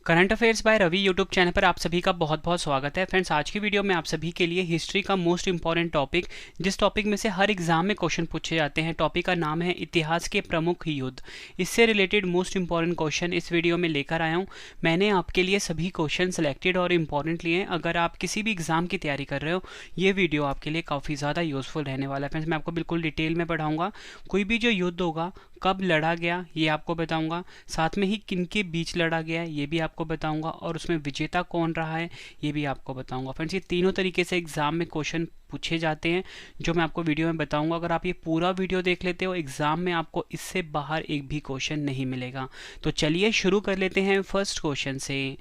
Current affairs by Ravi YouTube channel पर आप सभी का बहुत बहुत स्वागत है। फ्रेंड्स, आज की वीडियो में आप सभी के लिए हिस्ट्री का मोस्ट इंपॉर्टेंट टॉपिक, जिस टॉपिक में से हर एग्जाम में क्वेश्चन पूछे जाते हैं, टॉपिक का नाम है इतिहास के प्रमुख युद्ध। इससे रिलेटेड मोस्ट इंपॉर्टेंट क्वेश्चन इस वीडियो में लेकर आया हूँ। मैंने आपके लिए सभी क्वेश्चन सेलेक्टेड और इम्पॉर्टेंट लिए हैं। अगर आप किसी भी एग्जाम की तैयारी कर रहे हो, ये वीडियो आपके लिए काफ़ी ज़्यादा यूजफुल रहने वाला है। फ्रेंड्स, मैं आपको बिल्कुल डिटेल में पढ़ाऊंगा। कोई भी जो युद्ध होगा, कब लड़ा गया ये आपको बताऊंगा, साथ में ही किन के बीच लड़ा गया ये भी आपको बताऊंगा, और उसमें विजेता कौन रहा है ये भी आपको बताऊंगा। फ्रेंड्स, ये तीनों तरीके से एग्जाम में क्वेश्चन पूछे जाते हैं, जो मैं आपको वीडियो में बताऊंगा। अगर आप ये पूरा वीडियो देख लेते हो, एग्जाम में आपको इससे बाहर एक भी क्वेश्चन नहीं मिलेगा। तो चलिए शुरू कर लेते हैं फर्स्ट क्वेश्चन से।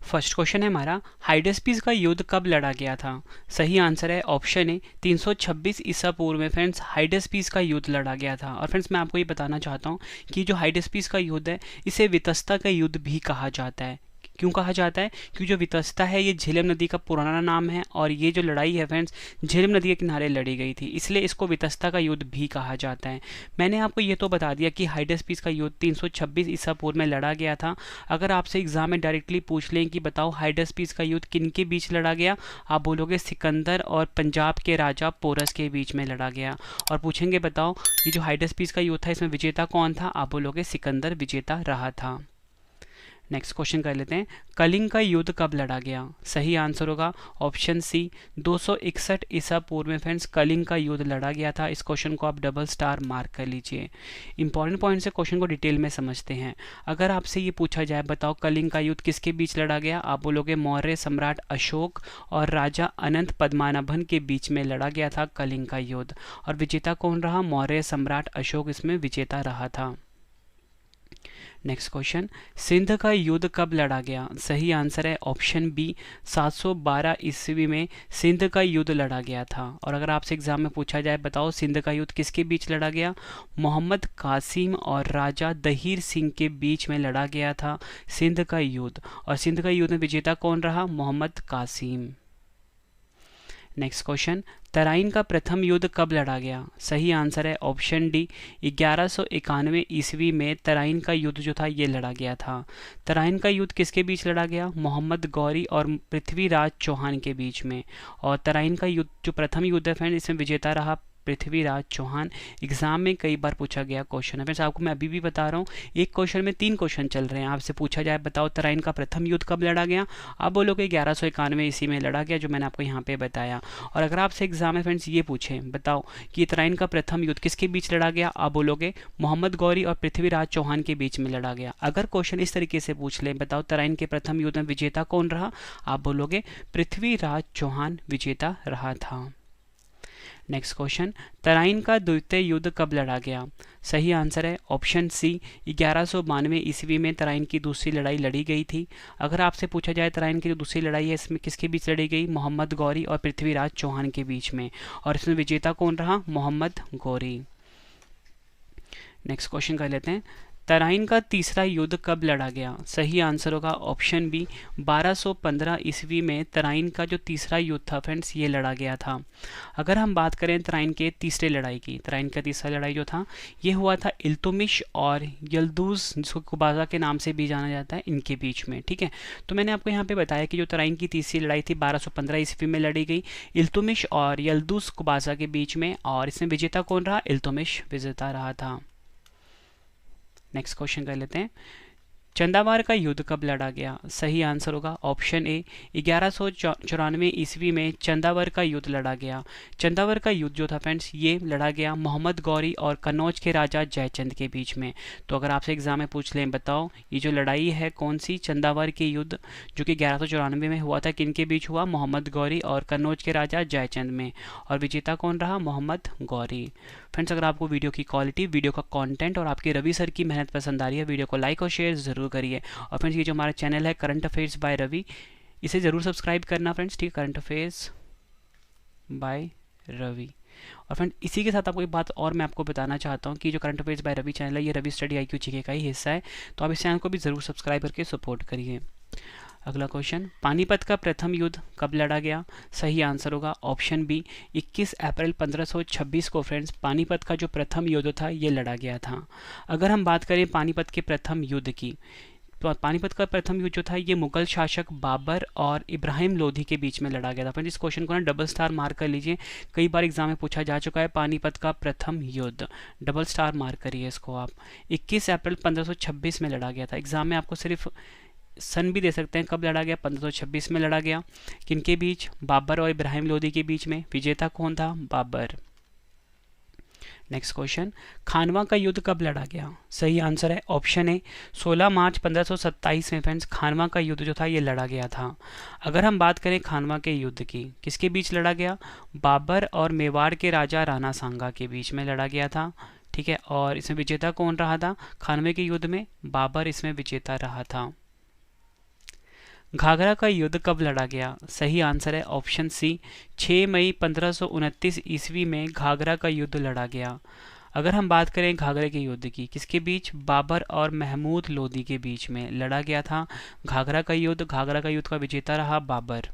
फर्स्ट क्वेश्चन है हमारा, हाइडेस्पीस का युद्ध कब लड़ा गया था? सही आंसर है ऑप्शन ए 326 ईसा पूर्व में फ्रेंड्स हाइडेस्पीस का युद्ध लड़ा गया था। और फ्रेंड्स, मैं आपको ये बताना चाहता हूँ कि जो हाइडेस्पीस का युद्ध है, इसे वितस्ता का युद्ध भी कहा जाता है। क्यों कहा जाता है? क्योंकि जो वितस्ता है ये झेलम नदी का पुराना नाम है, और ये जो लड़ाई है फ्रेंड्स झेलम नदी के किनारे लड़ी गई थी, इसलिए इसको वितस्ता का युद्ध भी कहा जाता है। मैंने आपको ये तो बता दिया कि हाइडेस्पीस का युद्ध 326 ईसा पूर्व में लड़ा गया था। अगर आपसे एग्जाम में डायरेक्टली पूछ लें कि बताओ हाइडेस्पीस का युद्ध किन के बीच लड़ा गया, आप बोलोगे सिकंदर और पंजाब के राजा पोरस के बीच में लड़ा गया। और पूछेंगे बताओ ये जो हाइडेस्पीस का युद्ध था, इसमें विजेता कौन था, आप बोलोगे सिकंदर विजेता रहा था। नेक्स्ट क्वेश्चन कर लेते हैं, कलिंग का युद्ध कब लड़ा गया? सही आंसर होगा ऑप्शन सी 261 ईसा पूर्व में फ्रेंड्स कलिंग का युद्ध लड़ा गया था। इस क्वेश्चन को आप डबल स्टार मार्क कर लीजिए। इंपॉर्टेंट पॉइंट से क्वेश्चन को डिटेल में समझते हैं। अगर आपसे ये पूछा जाए बताओ कलिंग का युद्ध किसके बीच लड़ा गया, आप बोलोगे मौर्य सम्राट अशोक और राजा अनंत पद्मानाभन के बीच में लड़ा गया था कलिंग का युद्ध। और विजेता कौन रहा? मौर्य सम्राट अशोक इसमें विजेता रहा था। नेक्स्ट क्वेश्चन, सिंध का युद्ध कब लड़ा गया? सही आंसर है ऑप्शन बी 712 ईस्वी में सिंध का युद्ध लड़ा गया था। और अगर आपसे एग्जाम में पूछा जाए बताओ सिंध का युद्ध किसके बीच लड़ा गया, मोहम्मद कासिम और राजा दहीर सिंह के बीच में लड़ा गया था सिंध का युद्ध। और सिंध का युद्ध में विजेता कौन रहा? मोहम्मद कासिम। नेक्स्ट क्वेश्चन, तराइन का प्रथम युद्ध कब लड़ा गया? सही आंसर है ऑप्शन डी 1191 ईस्वी में तराइन का युद्ध जो था ये लड़ा गया था। तराइन का युद्ध किसके बीच लड़ा गया? मोहम्मद गौरी और पृथ्वीराज चौहान के बीच में। और तराइन का युद्ध जो प्रथम युद्ध है फ्रेंड, इसमें विजेता रहा पृथ्वीराज चौहान। एग्जाम में कई बार पूछा गया क्वेश्चन है फ्रेंड्स, आपको मैं अभी भी बता रहा हूँ। एक क्वेश्चन में 3 क्वेश्चन चल रहे हैं। आपसे पूछा जाए बताओ तराइन का प्रथम युद्ध कब लड़ा गया, आप बोलोगे 1191 ईस्वी में लड़ा गया, जो मैंने आपको यहाँ पे बताया। और अगर आपसे एग्जाम में फ्रेंड्स ये पूछे बताओ कि तराइन का प्रथम युद्ध किसके बीच लड़ा गया, आप बोलोगे मोहम्मद गौरी और पृथ्वीराज चौहान के बीच में लड़ा गया। अगर क्वेश्चन इस तरीके से पूछ ले बताओ तराइन के प्रथम युद्ध में विजेता कौन रहा, आप बोलोगे पृथ्वीराज चौहान विजेता रहा था। नेक्स्ट क्वेश्चन, तराइन का द्वितीय युद्ध कब लड़ा गया? सही आंसर है ऑप्शन सी 1192 ईस्वी में तराइन की दूसरी लड़ाई लड़ी गई थी। अगर आपसे पूछा जाए तराइन की जो दूसरी लड़ाई है इसमें किसके बीच लड़ी गई, मोहम्मद गौरी और पृथ्वीराज चौहान के बीच में। और इसमें विजेता कौन रहा? मोहम्मद गौरी। नेक्स्ट क्वेश्चन कर लेते हैं, तराइन का तीसरा युद्ध कब लड़ा गया? सही आंसर होगा ऑप्शन बी 1215 ईस्वी में तराइन का जो तीसरा युद्ध था फ्रेंड्स ये लड़ा गया था। अगर हम बात करें तराइन के तीसरे लड़ाई की, तराइन का तीसरा लड़ाई जो था ये हुआ था इल्तुमिश और यल्दूज, जिसको कुबाजा के नाम से भी जाना जाता है, इनके बीच में। ठीक है, तो मैंने आपको यहाँ पे बताया कि जो तराइन की तीसरी लड़ाई थी 1215 ईस्वी में लड़ी गई इल्तुमिश और यल्दूज कुबाजा के बीच में, और इसमें विजेता कौन रहा? इल्तुमिश विजेता रहा था। नेक्स्ट क्वेश्चन कर लेते हैं, चंदावार का युद्ध कब लड़ा गया? सही आंसर होगा ऑप्शन ए 1194 ईस्वी में चंदावर का युद्ध लड़ा गया। चंदावर का युद्ध जो था फ्रेंड्स ये लड़ा गया मोहम्मद गौरी और कन्नौज के राजा जयचंद के बीच में। तो अगर आपसे एग्जाम में पूछ लें बताओ ये जो लड़ाई है कौन सी, चंदावर के युद्ध जो कि 1194 में हुआ था, किन के बीच हुआ? मोहम्मद गौरी और कन्नौज के राजा जयचंद में। और विजेता कौन रहा? मोहम्मद गौरी। फ्रेंड्स, अगर आपको वीडियो की क्वालिटी, वीडियो का कंटेंट और आपके रवि सर की मेहनत पसंद आ रही है, वीडियो को लाइक और शेयर जरूर करिए। और फ्रेंड्स, ये जो हमारा चैनल है करंट अफेयर्स बाय रवि, इसे जरूर सब्सक्राइब करना फ्रेंड्स। ठीक है, करंट अफेयर्स बाय रवि। और फ्रेंड इसी के साथ आपको एक बात और मैं आपको बताना चाहता हूँ कि जो current affairs by Ravi channel है ये रवि स्टडी IQ जीके का ही हिस्सा है, तो आप इस चैनल को भी जरूर सब्सक्राइब करके सपोर्ट करिए। अगला क्वेश्चन, पानीपत का प्रथम युद्ध कब लड़ा गया? सही आंसर होगा ऑप्शन बी 21 अप्रैल 1526 को फ्रेंड्स पानीपत का जो प्रथम युद्ध था ये लड़ा गया था। अगर हम बात करें पानीपत के प्रथम युद्ध की, तो पानीपत का प्रथम युद्ध जो था ये मुगल शासक बाबर और इब्राहिम लोधी के बीच में लड़ा गया था। फ्रेंड्स इस क्वेश्चन को ना डबल स्टार मार्क कर लीजिए, कई बार एग्जाम में पूछा जा चुका है। पानीपत का प्रथम युद्ध, डबल स्टार मार्क करिए इसको आप। 21 अप्रैल 1526 में लड़ा गया था। एग्जाम में आपको सिर्फ सन भी दे सकते हैं कब लड़ा गया, 1526 में लड़ा गया। किनके बीच? बाबर और इब्राहिम लोधी के बीच में। विजेता कौन था? बाबर। नेक्स्ट क्वेश्चन, खानवा का युद्ध कब लड़ा गया? सही आंसर है ऑप्शन ए 16 मार्च 1527 में। फ्रेंड्स खानवा का युद्ध जो था ये लड़ा गया था। अगर हम बात करें खानवा के युद्ध की, किसके बीच लड़ा गया? बाबर और मेवाड़ के राजा राणा सांगा के बीच में लड़ा गया था। ठीक है, और इसमें विजेता कौन रहा था? खानवे के युद्ध में बाबर इसमें विजेता रहा था। घाघरा का युद्ध कब लड़ा गया? सही आंसर है ऑप्शन सी 6 मई 1529 ईस्वी में घाघरा का युद्ध लड़ा गया। अगर हम बात करें घाघरे के युद्ध की, किसके बीच? बाबर और महमूद लोदी के बीच में लड़ा गया था घाघरा का युद्ध। घाघरा का युद्ध का विजेता रहा बाबर।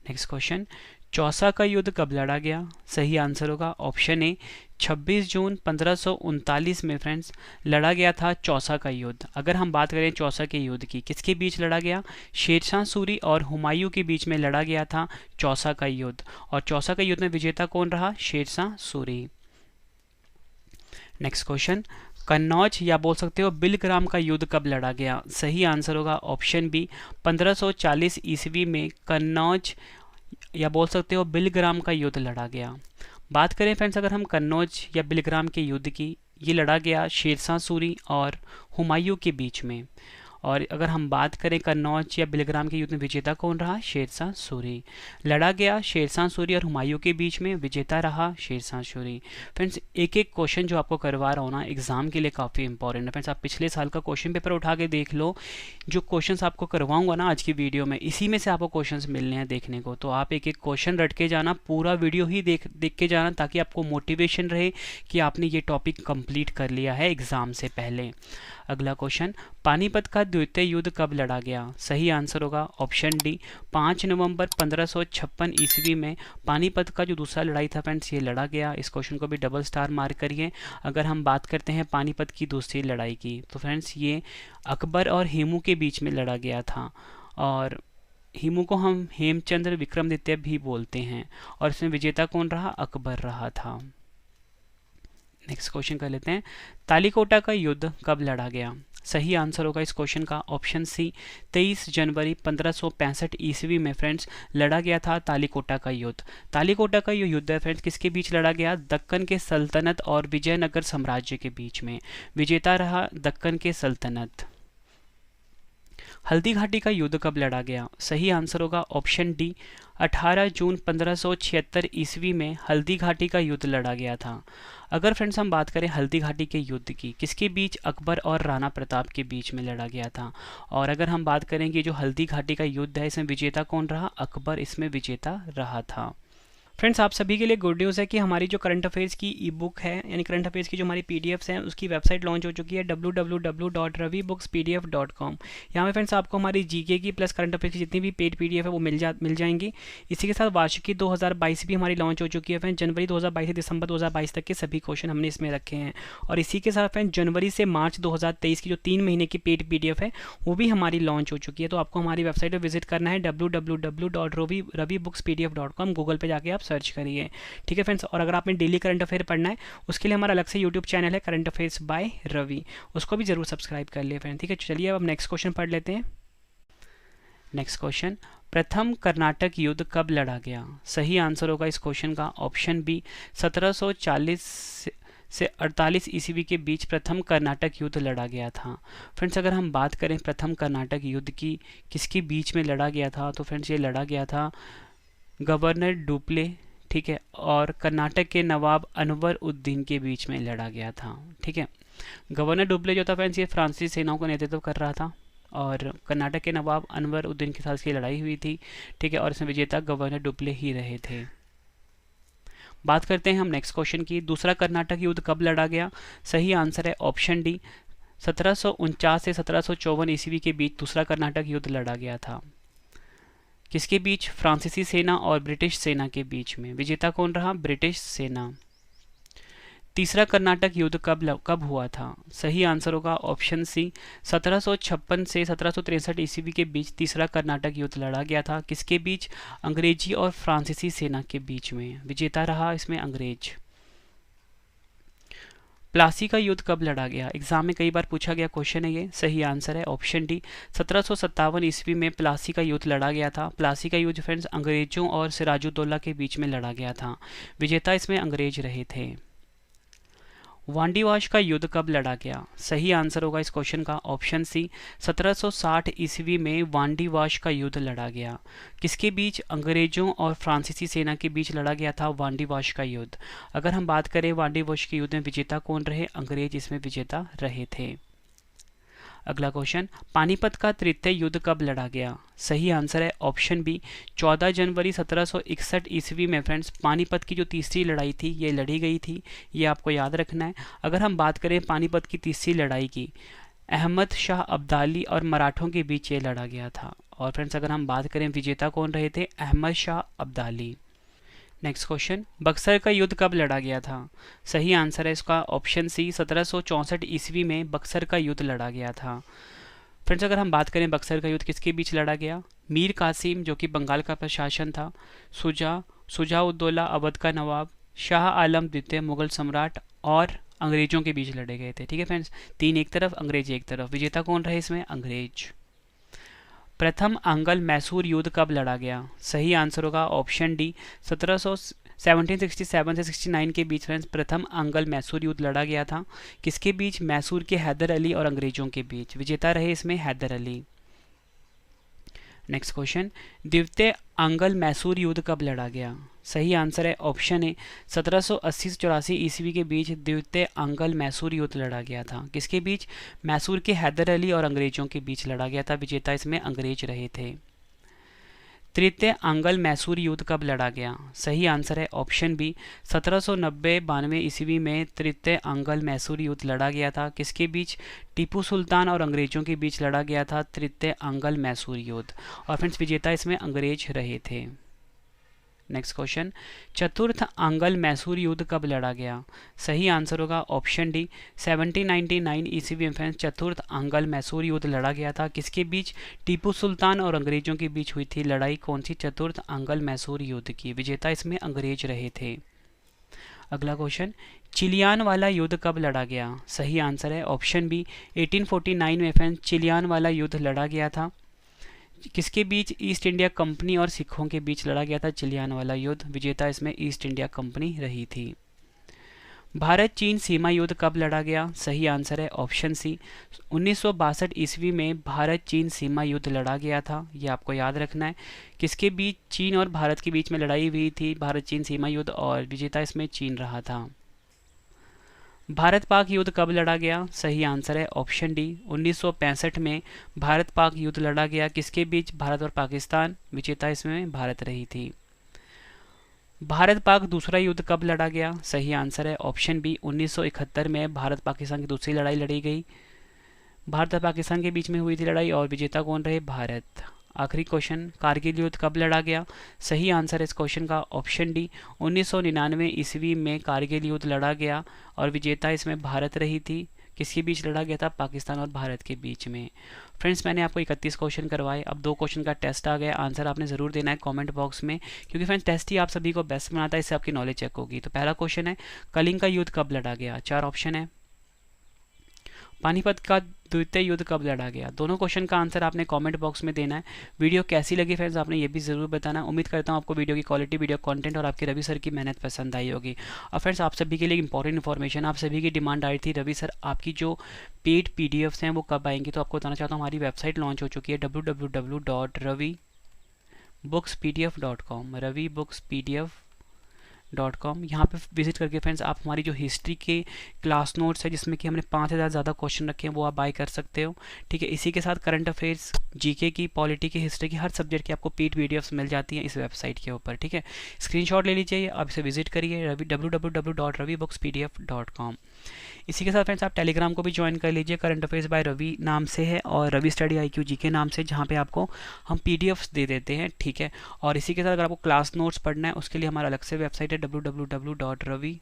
नेक्स्ट क्वेश्चन, चौसा का युद्ध कब लड़ा गया? सही आंसर होगा ऑप्शन ए 26 जून 1539 में। फ्रेंड्स लड़ा गया था चौसा का युद्ध। अगर हम बात करें चौसा के युद्ध की, किसके बीच लड़ा गया? शेरशाह सूरी और हुमायूं के बीच में लड़ा गया था चौसा का युद्ध। और चौसा का युद्ध में विजेता कौन रहा? शेरशाह सूरी। नेक्स्ट क्वेश्चन, कन्नौज या बोल सकते हो बिलग्राम का युद्ध कब लड़ा गया? सही आंसर होगा ऑप्शन बी 1540 ईस्वी में कन्नौज या बोल सकते हो बिलग्राम का युद्ध लड़ा गया। बात करें फ्रेंड्स अगर हम कन्नौज या बिलग्राम के युद्ध की, ये लड़ा गया शेरशाह सूरी और हुमायूं के बीच में। और अगर हम बात करें कन्नौज या बिलग्राम के युद्ध में विजेता कौन रहा? शेरशाह सूरी। लड़ा गया शेरशाह सूरी और हुमायूं के बीच में, विजेता रहा शेरशाह सूरी। फ्रेंड्स एक एक क्वेश्चन जो आपको करवा रहा हूँ ना एग्जाम के लिए काफ़ी इंपॉर्टेंट है। फ्रेंड्स आप पिछले साल का क्वेश्चन पेपर उठा के देख लो, जो क्वेश्चंस आपको करवाऊंगा ना आज की वीडियो में, इसी में से आपको क्वेश्चंस मिलने हैं देखने को। तो आप एक एक क्वेश्चन रट के जाना, पूरा वीडियो ही देख के जाना, ताकि आपको मोटिवेशन रहे कि आपने ये टॉपिक कंप्लीट कर लिया है एग्जाम से पहले। अगला क्वेश्चन, पानीपत का द्वितीय युद्ध कब लड़ा गया? सही आंसर होगा ऑप्शन डी 5 नवंबर 1556 ईस्वी में पानीपत का जो दूसरा लड़ाई था फ्रेंड्स ये लड़ा गया। इस क्वेश्चन को भी डबल स्टार मार्क करिए। अगर हम बात करते हैं पानीपत की दूसरी लड़ाई की, तो फ्रेंड्स ये अकबर और हेमू के बीच में लड़ा गया था। और हेमू को हम हेमचंद्र विक्रमादित्य भी बोलते हैं। और इसमें विजेता कौन रहा? अकबर रहा था। नेक्स्ट क्वेश्चन कर लेते हैं, तालीकोटा का युद्ध कब लड़ा गया? सही आंसर होगा इस क्वेश्चन का ऑप्शन सी 23 जनवरी 1565 ईस्वी में। फ्रेंड्स लड़ा गया था तालीकोटा का युद्ध। तालीकोटा का ये युद्ध है फ्रेंड्स किसके बीच लड़ा गया? दक्कन के सल्तनत और विजयनगर साम्राज्य के बीच में। विजेता रहा दक्कन के सल्तनत। हल्दी घाटी का युद्ध कब लड़ा गया? सही आंसर होगा ऑप्शन डी 18 जून 1576 ईस्वी में हल्दी घाटी का युद्ध लड़ा गया था। अगर फ्रेंड्स हम बात करें हल्दी घाटी के युद्ध की, किसके बीच? अकबर और राणा प्रताप के बीच में लड़ा गया था। और अगर हम बात करें कि जो हल्दी घाटी का युद्ध है इसमें विजेता कौन रहा? अकबर इसमें विजेता रहा था। फ्रेंड्स आप सभी के लिए गुड न्यूज़ है कि हमारी जो करंट अफेयर्स की ई बुक है, यानी करंट अफेयर्स की जो हमारी पीडीएफ्स हैं, उसकी वेबसाइट लॉन्च हो चुकी है www.ravibookspdf.com। यहाँ पे फ्रेंड्स आपको हमारी जीके की प्लस करंट अफेयर्स की जितनी भी पेड पीडीएफ है वो मिल जाएंगी। इसी के साथ वार्षिकी 2022 भी हमारी लॉन्च हो चुकी है। फ्रेंड्स जनवरी 2022 से दिसंबर 2022 तक के सभी क्वेश्चन हमने इसमें रखे हैं। और इसी के साथ फ्रेंड्स जनवरी से मार्च 2023 की जो 3 महीने की पेड पीडीएफ है वो भी हमारी लॉन्च हो चुकी है। तो आपको हमारी वेबसाइट पर विजिट करना है www.ravibookspdf.com। गूगल पर जाके आप सर्च करिए, ठीक है फ्रेंड्स। और अगर आपने डेली करंट अफेयर पढ़ना है उसके लिए हमारा अलग से यूट्यूब चैनल है करंट अफेयर्स बाय रवि, उसको भी जरूर सब्सक्राइब कर लिए फ्रेंड, ठीक है। चलिए अब नेक्स्ट क्वेश्चन पढ़ लेते हैं। नेक्स्ट क्वेश्चन, प्रथम कर्नाटक युद्ध कब लड़ा गया? सही आंसर होगा इस क्वेश्चन का ऑप्शन बी 1740 से 48 ईस्वी के बीच प्रथम कर्नाटक युद्ध लड़ा गया था। फ्रेंड्स अगर हम बात करें प्रथम कर्नाटक युद्ध की, किसके बीच में लड़ा गया था, तो फ्रेंड्स ये लड़ा गया था गवर्नर डुप्ले, ठीक है, और कर्नाटक के नवाब अनवर उद्दीन के बीच में लड़ा गया था, ठीक है। गवर्नर डुप्ले जो था फ्रेंड्स ये फ्रांसीसी सेनाओं का नेतृत्व कर रहा था और कर्नाटक के नवाब अनवर उद्दीन के साथ इसकी लड़ाई हुई थी, ठीक है, और इसमें विजेता गवर्नर डुप्ले ही रहे थे। बात करते हैं हम नेक्स्ट क्वेश्चन की, दूसरा कर्नाटक युद्ध कब लड़ा गया? सही आंसर है ऑप्शन डी 1749 से 1754 ईस्वी के बीच दूसरा कर्नाटक युद्ध लड़ा गया था। किसके बीच? फ्रांसीसी सेना और ब्रिटिश सेना के बीच में। विजेता कौन रहा? ब्रिटिश सेना। तीसरा कर्नाटक युद्ध कब हुआ था? सही आंसर होगा ऑप्शन सी, 1756 से 1763 ईस्वी के बीच तीसरा कर्नाटक युद्ध लड़ा गया था। किसके बीच? अंग्रेजी और फ्रांसीसी सेना के बीच में। विजेता रहा इसमें अंग्रेज। प्लासी का युद्ध कब लड़ा गया? एग्जाम में कई बार पूछा गया क्वेश्चन है ये। सही आंसर है ऑप्शन डी, 1757 ईस्वी में प्लासी का युद्ध लड़ा गया था। प्लासी का युद्ध फ्रेंड्स अंग्रेजों और सिराजुद्दौला के बीच में लड़ा गया था। विजेता इसमें अंग्रेज रहे थे। वांडीवाश का युद्ध कब लड़ा गया? सही आंसर होगा इस क्वेश्चन का ऑप्शन सी, 1760 ईस्वी में वांडीवाश का युद्ध लड़ा गया। किसके बीच? अंग्रेजों और फ्रांसीसी सेना के बीच लड़ा गया था वांडीवाश का युद्ध। अगर हम बात करें वांडीवाश के युद्ध में विजेता कौन रहे? अंग्रेज इसमें विजेता रहे थे। अगला क्वेश्चन, पानीपत का तृतीय युद्ध कब लड़ा गया? सही आंसर है ऑप्शन बी, 14 जनवरी 1761 ईस्वी में फ्रेंड्स पानीपत की जो तीसरी लड़ाई थी ये लड़ी गई थी। ये आपको याद रखना है। अगर हम बात करें पानीपत की तीसरी लड़ाई की, अहमद शाह अब्दाली और मराठों के बीच ये लड़ा गया था। और फ्रेंड्स अगर हम बात करें विजेता कौन रहे थे? अहमद शाह अब्दाली। नेक्स्ट क्वेश्चन, बक्सर का युद्ध कब लड़ा गया था? सही आंसर है इसका ऑप्शन सी, 1764 ईस्वी में बक्सर का युद्ध लड़ा गया था। फ्रेंड्स अगर हम बात करें बक्सर का युद्ध किसके बीच लड़ा गया? मीर कासिम जो कि बंगाल का प्रशासन था, शुजाउद्दौला अवध का नवाब, शाह आलम द्वितीय मुगल सम्राट और अंग्रेजों के बीच लड़े गए थे। ठीक है फ्रेंड्स, तीन एक तरफ अंग्रेज एक तरफ। विजेता कौन रहे इसमें? अंग्रेज। प्रथम आंग्ल मैसूर युद्ध कब लड़ा गया? सही आंसर होगा ऑप्शन डी, 1767 से 69 के बीच फ्रेंड्स प्रथम आंग्ल मैसूर युद्ध लड़ा गया था। किसके बीच? मैसूर के हैदर अली और अंग्रेजों के बीच। विजेता रहे इसमें हैदर अली। नेक्स्ट क्वेश्चन, द्वितीय आंग्ल मैसूर युद्ध कब लड़ा गया? सही आंसर है ऑप्शन ए, 1780 से 84 ईस्वी के बीच द्वितीय आंग्ल मैसूर युद्ध लड़ा गया था। किसके बीच? मैसूर के हैदर अली और अंग्रेजों के बीच लड़ा गया था। विजेता इसमें अंग्रेज रहे थे। तृतीय आंग्ल मैसूर युद्ध कब लड़ा गया? सही आंसर है ऑप्शन बी, 1790-92 ईस्वी में तृतीय आंग्ल मैसूर युद्ध लड़ा गया था। किसके बीच? टीपू सुल्तान और अंग्रेजों के बीच लड़ा गया था तृतीय आंग्ल मैसूर युद्ध। और फ्रेंड्स विजेता इसमें अंग्रेज रहे थे। नेक्स्ट क्वेश्चन, चतुर्थ आंग्ल मैसूर युद्ध कब लड़ा गया? सही आंसर होगा ऑप्शन डी, 1799 ईस्वी में फ्रेंड्स चतुर्थ आंग्ल मैसूर युद्ध लड़ा गया था। किसके बीच? टीपू सुल्तान और अंग्रेजों के बीच हुई थी लड़ाई। कौन सी? चतुर्थ आंग्ल मैसूर युद्ध की। विजेता इसमें अंग्रेज रहे थे। अगला क्वेश्चन, चिलियान वाला युद्ध कब लड़ा गया? सही आंसर है ऑप्शन बी, 1849 में फ्रेंड्स चिलियान वाला युद्ध लड़ा गया था। किसके बीच? ईस्ट इंडिया कंपनी और सिखों के बीच लड़ा गया था चिलियान वाला युद्ध। विजेता इसमें ईस्ट इंडिया कंपनी रही थी। भारत चीन सीमा युद्ध कब लड़ा गया? सही आंसर है ऑप्शन सी, 1962 ईस्वी में भारत चीन सीमा युद्ध लड़ा गया था। ये आपको याद रखना है। किसके बीच? चीन और भारत के बीच में लड़ाई हुई थी भारत चीन सीमा युद्ध, और विजेता इसमें चीन रहा था। भारत पाक युद्ध कब लड़ा गया? सही आंसर है ऑप्शन डी, 1965 में भारत पाक युद्ध लड़ा गया। किसके बीच? भारत और पाकिस्तान। विजेता इसमें भारत रही थी। भारत पाक दूसरा युद्ध कब लड़ा गया? सही आंसर है ऑप्शन बी, 1971 में भारत पाकिस्तान की दूसरी लड़ाई लड़ी गई। भारत और पाकिस्तान के बीच में हुई थी लड़ाई, और विजेता कौन रहे? भारत। आखिरी क्वेश्चन, कारगिल युद्ध कब लड़ा गया? सही आंसर है इस क्वेश्चन का ऑप्शन डी, 1999 ईस्वी में कारगिल युद्ध लड़ा गया, और विजेता इसमें भारत रही थी। किसके बीच लड़ा गया था? पाकिस्तान और भारत के बीच में। फ्रेंड्स मैंने आपको 31 क्वेश्चन करवाए। अब 2 क्वेश्चन का टेस्ट आ गया। आंसर आपने ज़रूर देना है कमेंट बॉक्स में, क्योंकि फ्रेंड्स टेस्ट ही आप सभी को बेस्ट बनाता है, इससे आपकी नॉलेज चेक होगी। तो पहला क्वेश्चन है, कलिंग का युद्ध कब लड़ा गया? 4 ऑप्शन है। पानीपत का द्वितीय युद्ध कब लड़ा गया? दोनों क्वेश्चन का आंसर आपने कमेंट बॉक्स में देना है। वीडियो कैसी लगी फ्रेंड्स आपने ये भी ज़रूर बताना। उम्मीद करता हूँ आपको वीडियो की क्वालिटी, वीडियो कंटेंट और आपके रवि सर की मेहनत पसंद आई होगी। और फ्रेंड्स आप सभी के लिए इंपॉर्टेंट इन्फॉर्मेशन, आप सभी की डिमांड आई थी, रवि सर आपकी जो पेड PDFs हैं वो कब आएंगी? तो आपको बताना चाहता हूँ हमारी वेबसाइट लॉन्च हो चुकी है www.ravibooks.pdf.com, ravibooks.pdf.com। यहाँ पे विजिट करके फ्रेंड्स आप हमारी जो हिस्ट्री के क्लास नोट्स है जिसमें कि हमने 5000 ज़्यादा क्वेश्चन रखे हैं वो आप बाय कर सकते हो। ठीक है, इसी के साथ करंट अफेयर्स, जीके की, पॉलिटी की, हिस्ट्री की, हर सब्जेक्ट की आपको पेड PDFs मिल जाती हैं इस वेबसाइट के ऊपर। ठीक है, स्क्रीनशॉट ले लीजिए, आप इसे विजिट करिए www.ravibooks.pdf.com। इसी के साथ फ्रेंड्स आप टेलीग्राम को भी ज्वाइन कर लीजिए, करंट अफेयर्स बाय रवि नाम से है, और रवि स्टडी IQ GK नाम से, जहाँ पे आपको हम PDFs दे देते हैं। ठीक है, और इसी के साथ अगर आपको क्लास नोट्स पढ़ना है उसके लिए हमारा अलग से वेबसाइट है www.ravi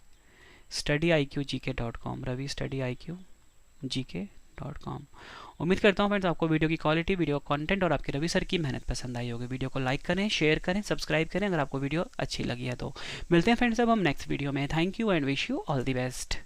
studyIQGK.com, ravistudyIQGK.com। उम्मीद करता हूँ फ्रेंड्स आपको वीडियो की क्वालिटी, वीडियो कंटेंट और आपके रवि सर की मेहनत पसंद आई होगी। वीडियो को लाइक करें, शेयर करें, सब्सक्राइब करें अगर आपको वीडियो अच्छी लगी है तो। मिलते हैं फ्रेंड्स अब हम नेक्स्ट वीडियो में। Thank you and wish you all the best.